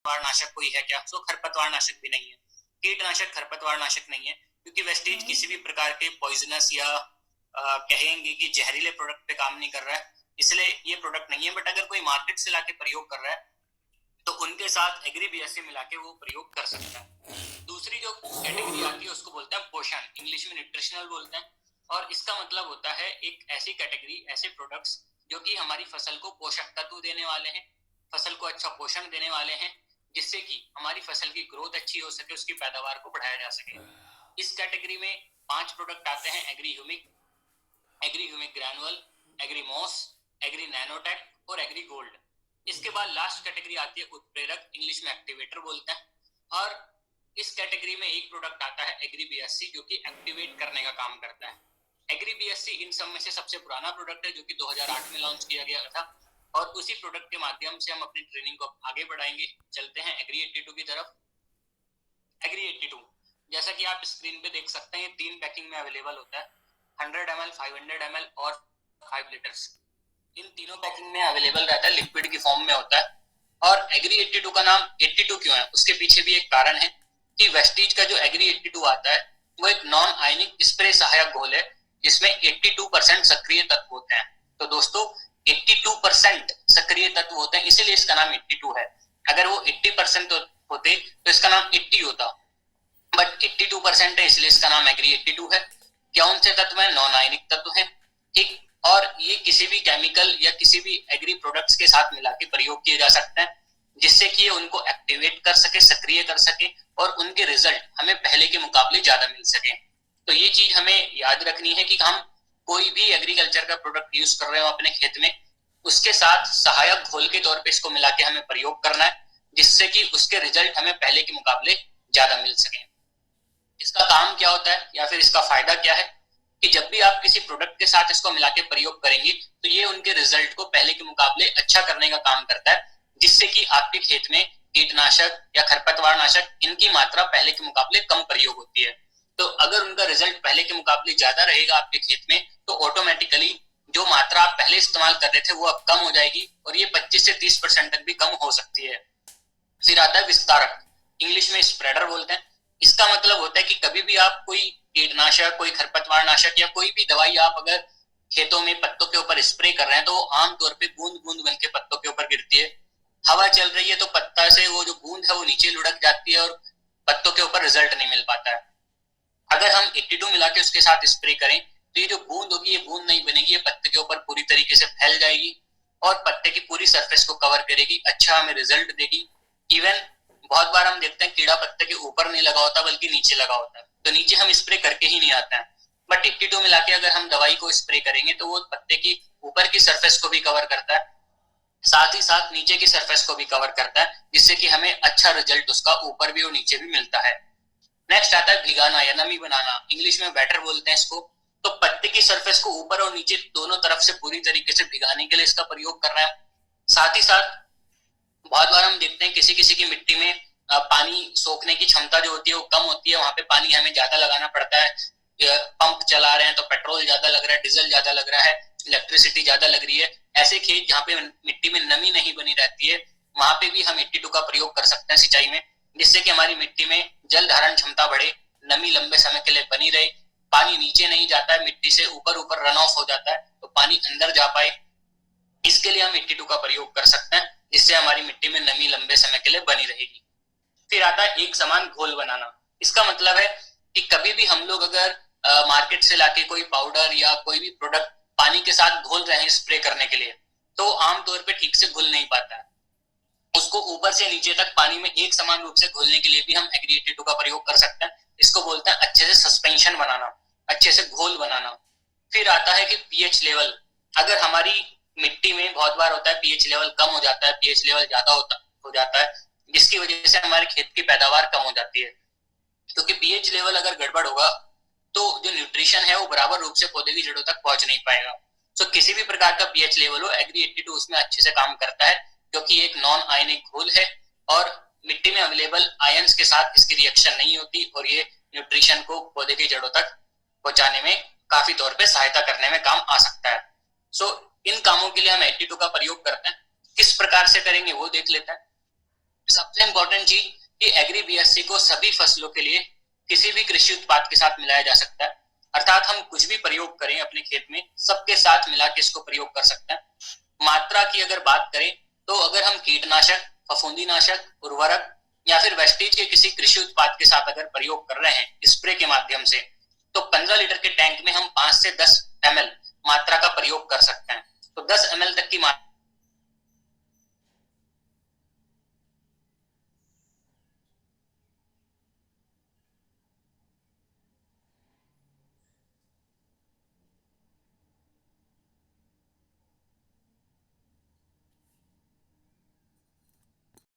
खरपतवार नाशक कोई है क्या? सो खरपतवार नाशक भी नहीं है, कीटनाशक खरपतवार नाशक नहीं है, क्योंकि वेस्टेज किसी भी प्रकार के पॉइजनस या कहेंगे कि जहरीले प्रोडक्ट पे काम नहीं कर रहा है, इसलिए ये प्रोडक्ट नहीं है। बट अगर कोई मार्केट से लाके प्रयोग कर रहा है तो उनके साथ एग्री बीएससी मिला के वो प्रयोग कर सकता है। दूसरी जो कैटेगरी आती है उसको बोलते हैं पोषण, इंग्लिश में न्यूट्रिशनल बोलते हैं, और इसका मतलब होता है एक ऐसी कैटेगरी, ऐसे प्रोडक्ट्स जो कि हमारी फसल को पोषक तत्व देने वाले हैं, फसल को अच्छा पोषण देने वाले हैं, जिससे कि हमारी फसल की ग्रोथ अच्छी हो सके, उसकी पैदावार को बढ़ाया जा सके। इस कैटेगरी में 5 प्रोडक्ट आते हैं: Agri humic granule, Agri moss, Agri nanotech और एग्री गोल्ड। इसके बाद लास्ट कैटेगरी आती है उत्प्रेरक, इंग्लिश में एक्टिवेटर बोलते हैं, और इस कैटेगरी में एक प्रोडक्ट आता है एग्री बीएससी, जो कि एक्टिवेट करने का काम करता है। एग्री बीएससी इन सब में से सबसे पुराना प्रोडक्ट है, जो कि 2008 में लॉन्च किया गया था, और उसी प्रोडक्ट के माध्यम से हम अपनी ट्रेनिंग को आगे बढ़ाएंगे। चलते हैं एग्री 82 की तरफ। एग्री 82 जैसा कि आप स्क्रीन पे देख सकते हैं, ये 3 पैकिंग में अवेलेबल होता है, 100 ml, 500 ml और 5 लीटर्स। इन तीनों पैकिंग में अवेलेबल रहता है, लिक्विड की फॉर्म में होता है। और एग्री 82 का नाम 82 क्यों है, उसके पीछे भी एक कारण है कि वेस्टीज का जो एग्री 82 आता है वो एक नॉन आयनिक स्प्रे सहायक घोल है, जिसमें 82% सक्रिय तत्व होते हैं। तो दोस्तों 82% सक्रिय तत्व होते हैं, इसीलिए इसका नाम 82 है। अगर वो 80% होते तो इसका नाम 80 होता, बट 82% है, इसलिए इसका नाम एग्री 82 है। कौन से तत्व है? नॉन आयनिक तत्व है, ठीक। और ये किसी भी केमिकल या किसी भी एग्री प्रोडक्ट्स के साथ मिला के प्रयोग किए जा सकते हैं, जिससे कि ये उनको एक्टिवेट कर सके, सक्रिय कर सके, और उनके रिजल्ट हमें पहले के मुकाबले ज्यादा मिल सके। तो ये चीज हमें याद रखनी है कि हम कोई भी एग्रीकल्चर का प्रोडक्ट यूज कर रहे हो अपने खेत में, उसके साथ सहायक घोल के तौर पे इसको मिला के हमें प्रयोग करना है, जिससे कि उसके रिजल्ट हमें पहले के मुकाबले ज्यादा मिल सके। इसका काम क्या होता है या फिर इसका फायदा क्या है कि जब भी आप किसी प्रोडक्ट के साथ इसको मिला के प्रयोग करेंगे तो ये उनके रिजल्ट को पहले के मुकाबले अच्छा करने का काम करता है, जिससे कि आपके खेत में कीटनाशक या खरपतवार नाशक इनकी मात्रा पहले के मुकाबले कम प्रयोग होती है। तो अगर उनका रिजल्ट पहले के मुकाबले ज्यादा रहेगा आपके खेत में, तो ऑटोमेटिकली जो मात्रा आप पहले इस्तेमाल कर रहे थे वो अब कम हो जाएगी, और ये 25 से 30% तक भी कम हो सकती है। फिर आता है विस्तारक, इंग्लिश में स्प्रेडर बोलते हैं। इसका मतलब होता है कि कभी भी आप कोई कीटनाशक, कोई खरपतवार नाशक या कोई भी दवाई आप अगर खेतों में पत्तों के ऊपर स्प्रे कर रहे हैं, तो वो आमतौर पे बूंद बूंद बन के पत्तों के ऊपर गिरती है। हवा चल रही है तो पत्ता से वो जो बूंद है वो नीचे लुढ़क जाती है, और पत्तों के ऊपर रिजल्ट नहीं मिल पाता है। अगर हम 82 मिला के उसके साथ स्प्रे करें तो ये जो बूंद होगी, ये बूंद नहीं बनेगी, ये पत्ते के ऊपर पूरी तरीके से फैल जाएगी और पत्ते की पूरी सरफेस को कवर करेगी, अच्छा हमें रिजल्ट देगी। इवन बहुत बार हम देखते हैं कीड़ा पत्ते के ऊपर नहीं लगा होता बल्कि नीचे लगा होता है, तो नीचे हम स्प्रे करके ही नहीं आते हैं। बट 82 मिला के अगर हम दवाई को स्प्रे करेंगे तो वो पत्ते की ऊपर की सरफेस को भी कवर करता है, साथ ही साथ नीचे की सरफेस को भी कवर करता है, जिससे कि हमें अच्छा रिजल्ट उसका ऊपर भी और नीचे भी मिलता है। नेक्स्ट आता है भिगाना या नमी बनाना, इंग्लिश में बैटर बोलते हैं इसको। तो पत्ते की सरफेस को ऊपर और नीचे दोनों तरफ से पूरी तरीके से भिगाने के लिए इसका प्रयोग करना है। साथ ही साथ बहुत बार हम देखते हैं किसी किसी की मिट्टी में पानी सोखने की क्षमता जो होती है वो कम होती है, वहां पे पानी हमें ज्यादा लगाना पड़ता है। पंप चला रहे हैं तो पेट्रोल ज्यादा लग रहा है, डीजल ज्यादा लग रहा है, इलेक्ट्रिसिटी ज्यादा लग रही है। ऐसे खेत जहाँ पे मिट्टी में नमी नहीं बनी रहती है, वहां पे भी हम 82 का प्रयोग कर सकते हैं सिंचाई में, जिससे कि हमारी मिट्टी में जल धारण क्षमता बढ़े, नमी लंबे समय के लिए बनी रहे, पानी नीचे नहीं जाता है, मिट्टी से ऊपर ऊपर रन ऑफ हो जाता है तो पानी अंदर जा पाए, इसके लिए हम 82 का प्रयोग कर सकते हैं, जिससे हमारी मिट्टी में नमी लंबे समय के लिए बनी रहेगी। फिर आता है एक समान घोल बनाना। इसका मतलब है कि कभी भी हम लोग अगर मार्केट से लाके कोई पाउडर या कोई भी प्रोडक्ट पानी के साथ घोल रहे हैं स्प्रे करने के लिए, तो आमतौर पे ठीक से घुल नहीं पाता है। उसको ऊपर से नीचे तक पानी में एक समान रूप से घोलने के लिए भी हम एग्री 82 का प्रयोग कर सकते हैं। इसको बोलते हैं अच्छे से सस्पेंशन बनाना, अच्छे से घोल बनाना। फिर आता है कि पीएच लेवल। अगर हमारी मिट्टी में बहुत बार होता है पीएच लेवल कम हो जाता है, पीएच लेवल ज्यादा हो जाता है, जिसकी वजह से हमारे खेत की पैदावार कम हो जाती है। क्योंकि पीएच लेवल अगर गड़बड़ होगा तो जो न्यूट्रिशन है वो बराबर रूप से पौधे की जड़ों तक पहुंच नहीं पाएगा। सो किसी भी प्रकार का पीएच लेवल हो, एग्री 82 उसमें अच्छे से काम करता है, क्योंकि एक नॉन आयनिक घोल है और मिट्टी में अवेलेबल आयंस के साथ इसकी रिएक्शन नहीं होती, और ये न्यूट्रिशन को पौधे की जड़ों तक पहुंचाने में काफी तौर पे सहायता करने में काम आ सकता है। सो इन कामों के लिए हम 82 का प्रयोग करते हैं। किस प्रकार से करेंगे वो देख लेते हैं। सबसे इम्पोर्टेंट चीज कि एग्री बीएससी को सभी फसलों के लिए किसी भी कृषि उत्पाद के साथ मिलाया जा सकता है, अर्थात हम कुछ भी प्रयोग करें अपने खेत में सबके साथ मिला के इसको प्रयोग कर सकते हैं। मात्रा की अगर बात करें तो अगर हम कीटनाशक, फफूंदीनाशक, उर्वरक या फिर वेस्टेज के किसी कृषि उत्पाद के साथ अगर प्रयोग कर रहे हैं स्प्रे के माध्यम से, तो 15 लीटर के टैंक में हम 5 से 10 ml मात्रा का प्रयोग कर सकते हैं। तो 10 ml तक की मात्रा